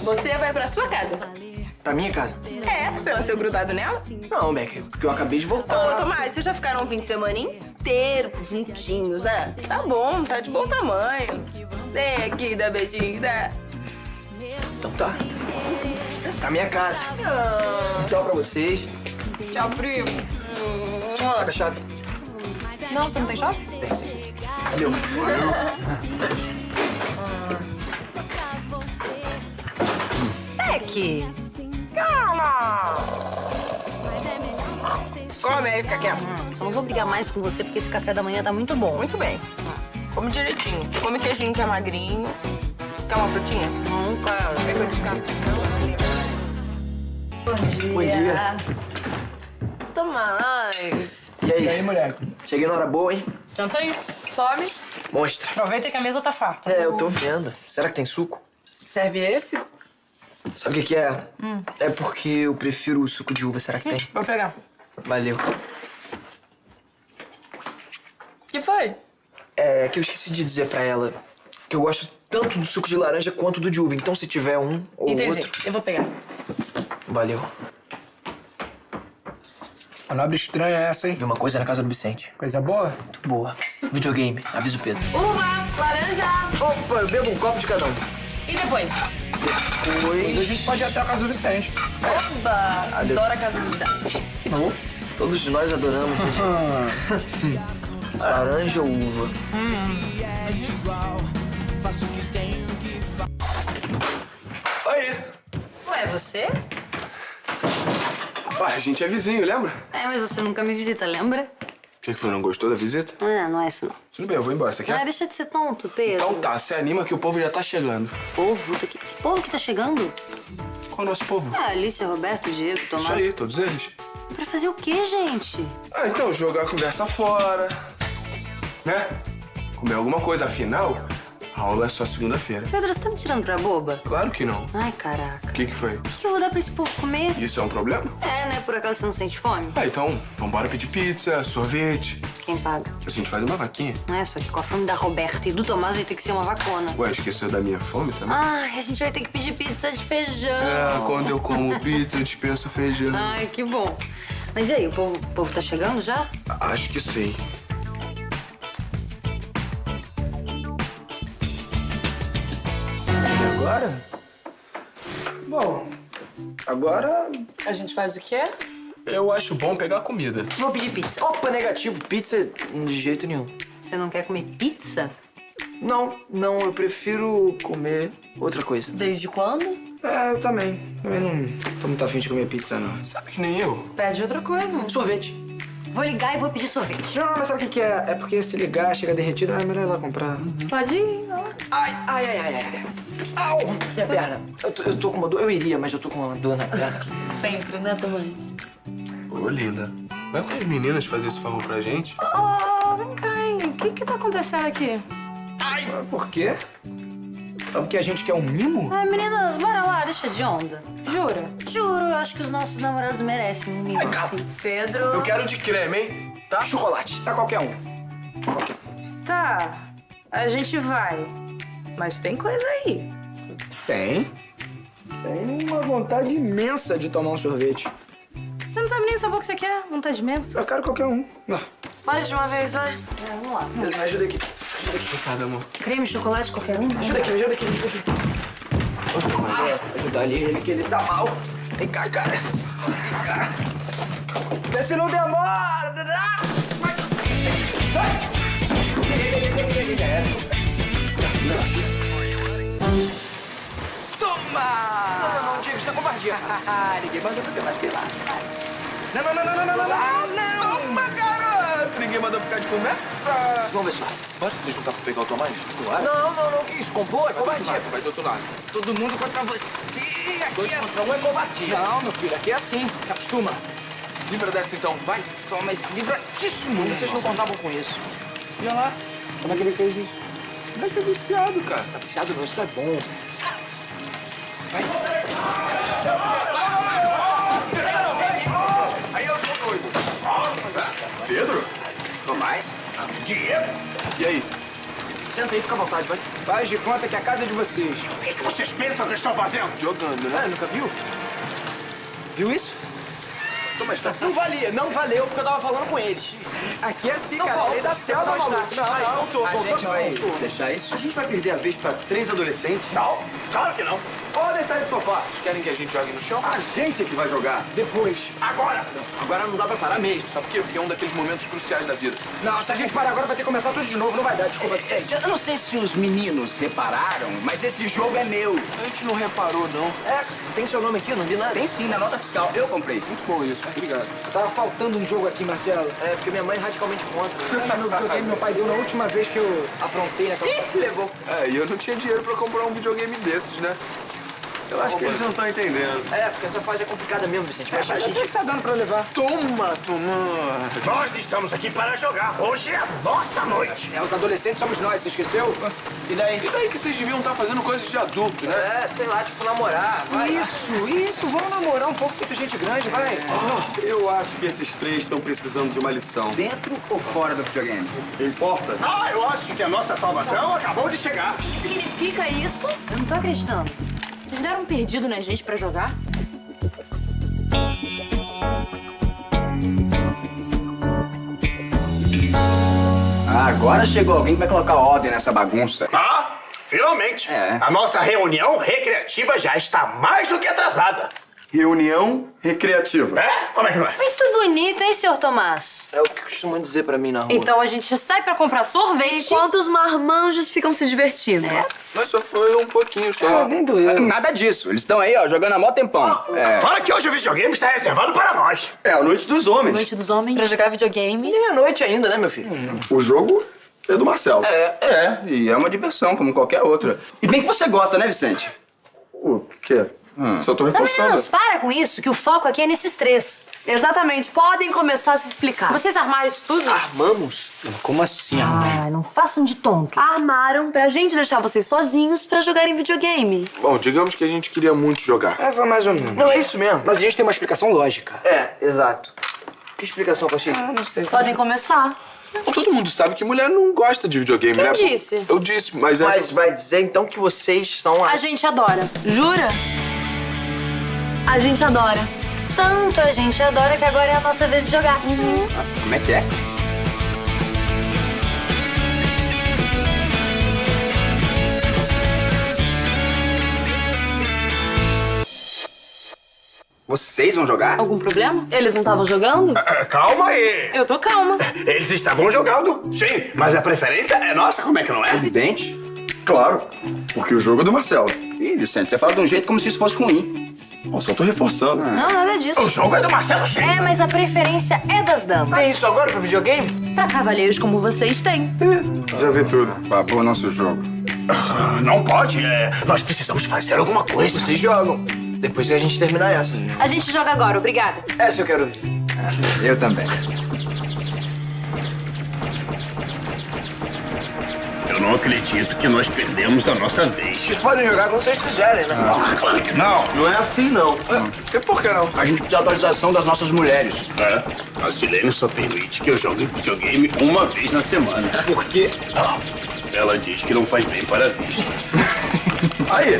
Você vai pra sua casa. Pra minha casa? É, você nasceu grudado nela? Não, Becker, porque eu acabei de Ô, voltar. Tomás, vocês já ficaram um fim de semana inteiro juntinhos, né? Tá bom, tá de bom tamanho. Vem aqui, dá beijinho, dá. Então tá. Pra minha casa. Tchau pra vocês. Tchau, primo. Pega a chave. Não, você não tem chave? Valeu. Beck! Calma! Come aí, fica quieto. Só não vou brigar mais com você porque esse café da manhã tá muito bom. Muito bem. Come direitinho. Come queijinho que é magrinho. Quer uma frutinha? Não, cara. Quer que eu descarto? Bom dia. Tomás. E aí? E aí, moleque? Cheguei na hora boa, hein? Tenta aí. Come. Mostra. Aproveita que a mesa tá farta. É, eu tô vendo. Será que tem suco? Serve esse? Sabe o que é? É porque eu prefiro o suco de uva. Será que tem? Vou pegar. Valeu. Que foi? É que eu esqueci de dizer pra ela que eu gosto tanto do suco de laranja quanto do de uva. Então, se tiver um ou Entendi. outro... Eu vou pegar. Valeu. Manobra estranha é essa, hein? Vi uma coisa na casa do Vicente. Coisa boa? Muito boa. Videogame. Avisa o Pedro. Uva, laranja. Opa, eu bebo um copo de cada um. E depois? Depois a gente pode ir até a casa do Vicente. Oba! Adoro a casa do Vicente. Não? Todos nós adoramos. Né? Laranja ou uva? Aí. Ué, você? Ah, a gente é vizinho, lembra? É, mas você nunca me visita, lembra? O que foi? Não gostou da visita? Ah, não é isso não. Tudo bem, eu vou embora. Você quer? Ah, deixa de ser tonto, Pedro. Então tá, se anima que o povo já tá chegando. Povo, que povo que tá chegando? Qual é o nosso povo? Ah, Alice, Roberto, Diego, Isso Tomás. aí, todos eles. Pra fazer o quê, gente? Ah, então, jogar a conversa fora. Né? Comer alguma coisa, afinal, a aula é só segunda-feira. Pedro, você tá me tirando pra boba? Claro que não. Ai, caraca. O que foi? O que eu vou dar pra esse povo comer? Isso é um problema? É, né? Por acaso você não sente fome? Ah, então, vambora pedir pizza, sorvete. Quem paga? A gente faz uma vaquinha. É, só que com a fome da Roberta e do Tomás vai ter que ser uma vacona. Ué, esqueceu da minha fome também? Ai, a gente vai ter que pedir pizza de feijão. É, quando eu como pizza, eu dispenso feijão. Ai, que bom. Mas e aí, o povo tá chegando já? Acho que sei. E agora? Bom, agora A gente faz o quê? Eu acho bom pegar comida. Vou pedir pizza. Opa, negativo. Pizza de jeito nenhum. Você não quer comer pizza? Não, eu prefiro comer outra coisa. Desde quando? É, eu também. Também não tô muito afim de comer pizza, não. Sabe que nem eu. Pede outra coisa. Sorvete. Vou ligar e vou pedir sorvete. Não, mas sabe o que é? É porque se ligar, chega derretido, é melhor ir lá comprar. Pode ir, não. Ai. Au! Minha perna. Eu tô com uma dor. Eu iria, mas eu tô com uma dor na perna aqui. Sempre, né, Tomás? Ô, linda. Vai com as meninas fazer esse favor pra gente? Oh, vem cá, hein? O que tá acontecendo aqui? Por quê? É porque a gente quer um mimo? Ai, meninas, bora lá, deixa de onda. Jura? Juro, eu acho que os nossos namorados merecem um mimo assim. Pedro... Eu quero de creme, hein? Tá? Chocolate. Tá qualquer um. Qualquer um. Tá, a gente vai. Mas tem coisa aí. Tem uma vontade imensa de tomar um sorvete. Você não sabe nem saber o que você quer. Vontade imensa. Eu quero qualquer um. Bora de uma vez, vai. Vamos lá. Me ajuda aqui. Obrigado, amor. Creme, chocolate, qualquer um? Ajuda aqui. Ajudar ele que ele tá mal. Vem cá, cara. Vem cá. Vê se não demora. Sai! Toma! Não, Diego, isso é covardia. Ninguém mandou você vacilar. Não! Toma, garoto! Ninguém mandou ficar de conversa. Vamos ver só. Bora se juntar pra pegar o Tomás? Claro. Não, que isso? Compor? É covardia. Vai do outro lado. Todo mundo contra você. Aqui Dois é contra assim. um é covardia. Não, meu filho, aqui é assim. Se acostuma. Livra dessa então, vai. Toma esse livradíssimo. Vocês não contavam com isso. E olha lá. Como é que ele fez isso? Como é que é viciado, cara? Tá viciado não, isso é bom. Vai. Aí eu sou doido. Pedro? Tomás? Diego? E aí? Senta aí, fica à vontade, vai. Faz de conta que a casa é de vocês. O que vocês pensam que eu estou fazendo? Jogando, né? Nunca viu? Viu isso? Mas tá... Não valeu, porque eu tava falando com eles. Aqui é assim, cara. Lei da selva, maluco. A gente vai deixar isso? A gente vai perder a vez pra 3 adolescentes? Não, claro que não. Podem sair do sofá. Querem que a gente jogue no chão? A gente é que vai jogar. Depois. Agora. Agora não dá pra parar mesmo, sabe por quê? Porque é um daqueles momentos cruciais da vida. Não, se a gente parar agora, vai ter que começar tudo de novo. Não vai dar, desculpa, Vicente. Eu não sei se os meninos repararam, mas esse jogo é meu. A gente não reparou, não. É, tem seu nome aqui, eu não vi nada. Tem sim, na nota fiscal. Eu comprei. Muito bom isso, obrigado. Tava faltando um jogo aqui, Marcelo. É, porque minha mãe é radicalmente contra. Meu videogame meu pai deu na última vez que eu aprontei naquela... Ih, se levou. É, e eu não tinha dinheiro pra comprar um videogame desses, né? Eu acho que eles não estão entendendo. É, porque essa fase é complicada mesmo, Vicente. Mas a gente que tá dando pra levar. Toma! Nós estamos aqui para jogar. Hoje é a nossa noite. É, os adolescentes somos nós, você esqueceu? E daí? E daí que vocês deviam estar fazendo coisas de adulto, né? É, sei lá, tipo namorar. Vai, isso. Vamos namorar um pouco, feito gente grande, vai. Eu acho que esses 3 estão precisando de uma lição. Dentro ou fora do videogame? Importa? Ah, eu acho que a nossa salvação acabou de chegar. O que significa isso? Eu não tô acreditando. Vocês deram um perdido na gente pra jogar? Agora chegou alguém que vai colocar ordem nessa bagunça. Ah, finalmente. É. A nossa reunião recreativa já está mais do que atrasada. Reunião recreativa. É? Como é que não é? Muito bonito, hein, senhor Tomás? É o que costumam dizer pra mim na rua. Então a gente sai pra comprar sorvete. Enquanto os marmanjos ficam se divertindo. Mas só foi um pouquinho só. Nem doeu. Nada disso. Eles estão aí, ó, jogando há mó tempão. É. Fala que hoje o videogame está reservado para nós. É a noite dos homens. Noite dos homens. Pra jogar videogame. Nem é noite ainda, né, meu filho? O jogo é do Marcelo. E é uma diversão, como qualquer outra. E bem que você gosta, né, Vicente? O quê? Só tô Não, reforçando. meninos, para com isso, que o foco aqui é nesses 3. Exatamente. Podem começar a se explicar. Vocês armaram isso tudo? Armamos? Como assim, Ai, não façam de tonto. Armaram pra gente deixar vocês sozinhos pra jogarem videogame. Bom, digamos que a gente queria muito jogar. É, foi mais ou menos. Não, é isso mesmo. Mas a gente tem uma explicação lógica. É, exato. Que explicação, Pacheco? Ah, não sei. Podem começar. Bom, todo mundo sabe que mulher não gosta de videogame, né? Quem disse? Eu disse, mas é... Mas vai dizer então que vocês são A gente adora. Jura? A gente adora. Tanto a gente adora que agora é a nossa vez de jogar. Como é que é? Vocês vão jogar? Algum problema? Eles não estavam jogando? Calma aí. Eu tô calma. Eles estavam jogando, sim, mas a preferência é nossa, como é que não é? Evidente. Claro, porque o jogo é do Marcelo. Ih, Vicente, você fala de um jeito como se isso fosse ruim. Bom, só tô reforçando. Não, nada O disso. jogo é do Marcelo, sim. É, mas a preferência é das damas. Tem isso agora pro videogame? Pra cavalheiros como vocês têm. Já vê tudo. Acabou o nosso jogo. Não pode, nós precisamos fazer alguma coisa. Vocês jogam. Depois que a gente terminar essa. A gente joga agora, obrigada. Essa eu quero ver. Eu também. Eu não acredito que nós perdemos a nossa vez. Vocês podem jogar quando vocês quiserem, né? Ah, claro que não. Não é assim, não. E por que não? A gente precisa de autorização das nossas mulheres. A Silene só permite que eu jogue videogame uma vez na semana. Por quê? Ela diz que não faz bem para a vista. Aí,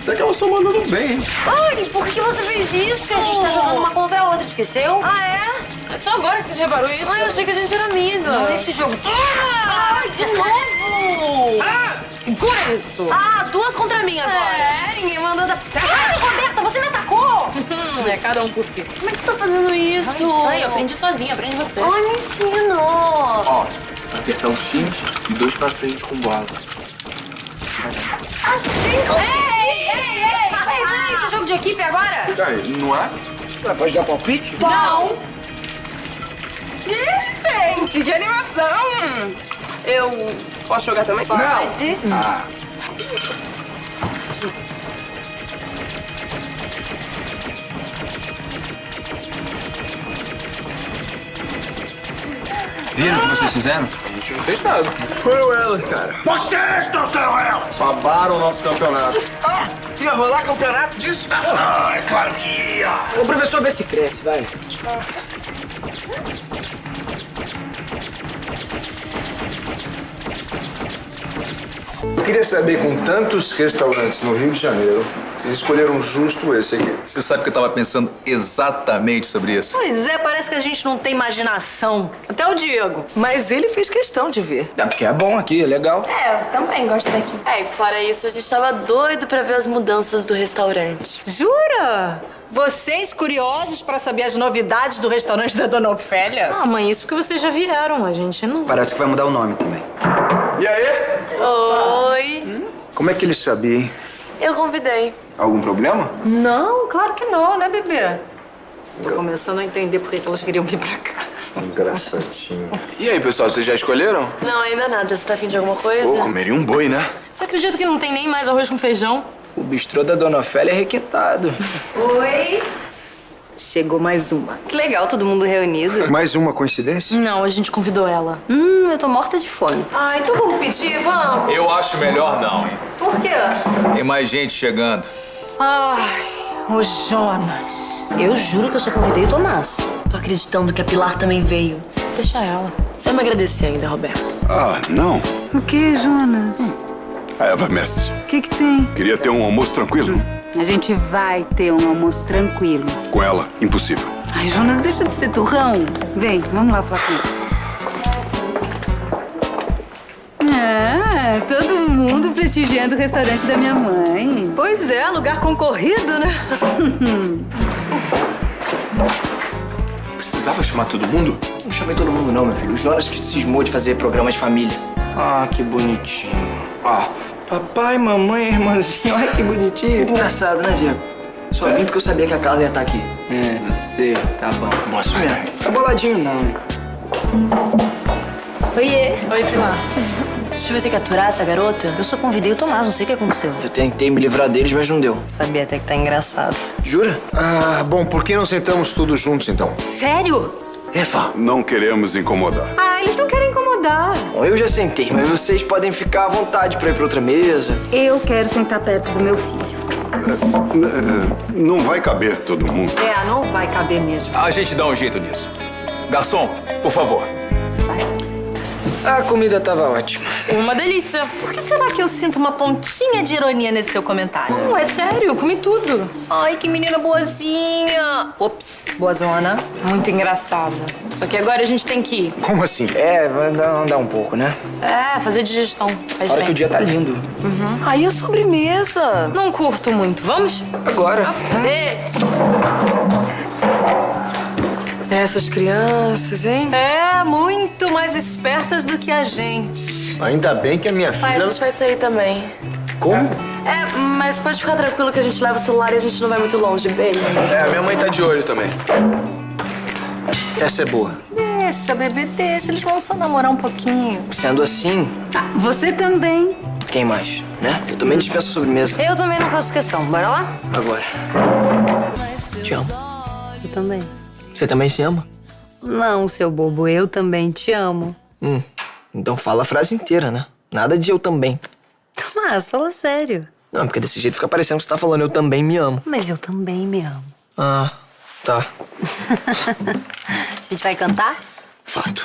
até que elas estão mandando bem, hein? Ai, por que você fez isso? Porque a gente tá jogando uma contra a outra, esqueceu? Ah, é? Só agora que você reparou isso? Ai, eu achei que a gente era amiga. Não, nesse jogo. Ai, de novo! Segura isso. 2 contra mim agora. É, ninguém mandou da... Ai, Roberta, você me atacou! É cada um por si. Como é que você tá fazendo isso? Isso aí, eu aprendi sozinha, aprende você. Ai, me ensina. Ó, apertar o X e 2 pra frente com bola. Ei, isso é jogo de equipe agora? Aí, não é? Pode dar palpite? Não. Gente, que animação. Eu posso jogar também? Pode. Ah, Viram o que vocês fizeram? A gente não fez nada. Foi o Heller, cara. Vocês trouxeram ela! Babaram o nosso campeonato. Ia rolar campeonato disso? Ah, é claro que ia! O professor vê se cresce, vai. Eu queria saber, com tantos restaurantes no Rio de Janeiro, vocês escolheram justo esse aqui. Você sabe que eu tava pensando exatamente sobre isso. Pois é, parece que a gente não tem imaginação. Até o Diego. Mas ele fez questão de ver. É porque é bom aqui, é legal. É, eu também gosto daqui. É, e fora isso, a gente tava doido pra ver as mudanças do restaurante. Jura? Vocês curiosos pra saber as novidades do restaurante da Dona Ofélia? Ah, mãe, isso porque vocês já vieram. A gente não. Parece que vai mudar o nome também. E aí? Oi. Como é que ele sabia, hein? Eu convidei. Algum problema? Não, claro que não, né, bebê? Tô começando a entender por que elas queriam vir pra cá. Engraçadinho. E aí, pessoal, vocês já escolheram? Não, ainda nada. Você tá afim de alguma coisa? Pô, comeria um boi, né? Você acredita que não tem nem mais arroz com feijão? O bistrô da Dona Ofélia é requintado. Oi. Chegou mais uma. Que legal, todo mundo reunido. Mais uma coincidência? Não, a gente convidou ela. Eu tô morta de fome. Ah, então vamos pedir, vamos. Eu acho melhor não, hein? Por quê? Tem mais gente chegando. Ai, o Jonas. Eu juro que eu só convidei o Tomás. Tô acreditando que a Pilar também veio. Deixa ela. Você vai me agradecer ainda, Roberto. Ah, não. O que, Jonas? A Eva Messi. O que tem? Queria ter um almoço tranquilo. A gente vai ter um almoço tranquilo. Com ela, impossível. Ai, Jonas, deixa de ser turrão. Vem, vamos lá falar com ele. Ah, todo mundo prestigiando o restaurante da minha mãe. Pois é, lugar concorrido, né? Precisava chamar todo mundo? Não chamei todo mundo não, meu filho. O Jonas que cismou de fazer programa de família. Ah, que bonitinho. Ah, papai, mamãe, irmãzinho. Olha que bonitinho. Engraçado, né, Diego? Só vim porque eu sabia que a Carla ia estar aqui. Sei, tá bom. Bom, isso mesmo. Tá boladinho não, hein? Oiê. Oi, Pilar. A gente vai ter que aturar essa garota? Eu só convidei o Tomás, não sei o que aconteceu. Eu tentei me livrar deles, mas não deu. Sabia até que tá engraçado. Jura? Ah, bom, por que não sentamos todos juntos, então? Sério? Eva. Não queremos incomodar. Ah, eles não querem incomodar. Bom, eu já sentei, mas vocês podem ficar à vontade pra ir pra outra mesa. Eu quero sentar perto do meu filho. Não vai caber todo mundo. É, não vai caber mesmo. A gente dá um jeito nisso. Garçom, por favor. A comida tava ótima. Uma delícia. Por que será que eu sinto uma pontinha de ironia nesse seu comentário? Não, é sério, eu comi tudo. Ai, que menina boazinha. Ops, boazona. Muito engraçada. Só que agora a gente tem que ir. Como assim? É, vai andar um pouco, né? É, fazer digestão. Faz Olha bem. que o dia tá lindo. Ai, a sobremesa. Não curto muito. Vamos? Agora. Beijo. Essas crianças, hein? É, muito mais espertas do que a gente. Ainda bem que a minha Pai, a filha... gente vai sair também. Como? É, mas pode ficar tranquilo que a gente leva o celular e a gente não vai muito longe. Beijo. É, minha mãe tá de olho também. Essa é boa. Deixa, bebê, deixa. Eles vão só namorar um pouquinho. Sendo assim, Você também. quem mais, né? Eu também dispenso a sobremesa. Eu também não faço questão. Bora lá? Agora. Te amo. Eu também. Você também se ama? Não, seu bobo, eu também te amo. Então fala a frase inteira, né? Nada de eu também. Tomás, fala sério. Não, porque desse jeito fica parecendo que você tá falando eu também me amo. Mas eu também me amo. Ah, tá. A gente vai cantar? Fato.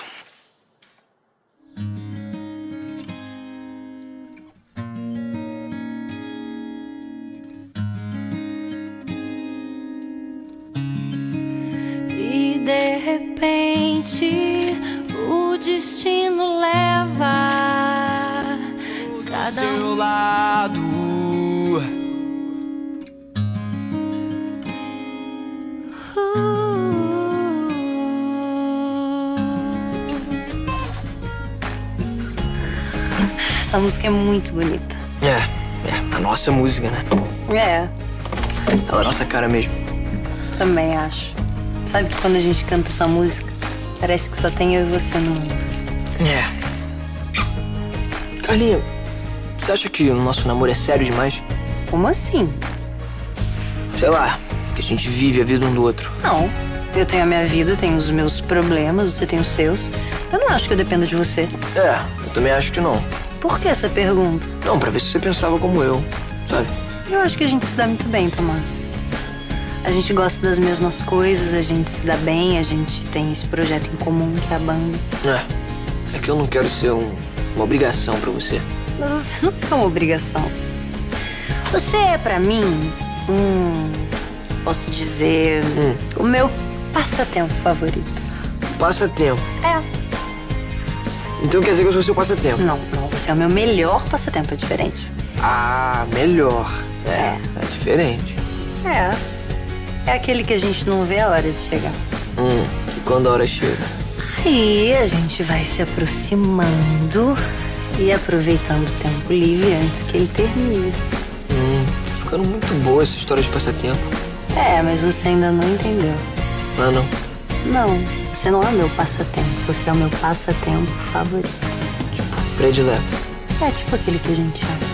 E de repente o destino leva cada Seu lado. Essa música é muito bonita. É, a nossa música, né? É, Ela é a nossa cara mesmo. também acho. Sabe que quando a gente canta essa música, parece que só tem eu e você no mundo. É. Carlinha, você acha que o nosso namoro é sério demais? Como assim? Sei lá, que a gente vive a vida um do outro. Não. Eu tenho a minha vida, eu tenho os meus problemas, você tem os seus. Eu não acho que eu dependo de você. É, eu também acho que não. Por que essa pergunta? Não, pra ver se você pensava como eu, sabe? Eu acho que a gente se dá muito bem, Tomás. A gente gosta das mesmas coisas, a gente se dá bem, a gente tem esse projeto em comum que é a banda. É que eu não quero ser uma obrigação pra você. Mas você não é uma obrigação. Você é, pra mim, posso dizer, o meu passatempo favorito. Passatempo? É. Então quer dizer que eu sou seu passatempo? Não, você é o meu melhor passatempo, é diferente. Ah, melhor. É diferente. É aquele que a gente não vê a hora de chegar. E quando a hora chega? Aí a gente vai se aproximando e aproveitando o tempo livre antes que ele termine. Tá ficando muito boa essa história de passatempo. Mas você ainda não entendeu. Ah, não? Não, você não é o meu passatempo. Você é o meu passatempo favorito. Predileto. É tipo aquele que a gente ama.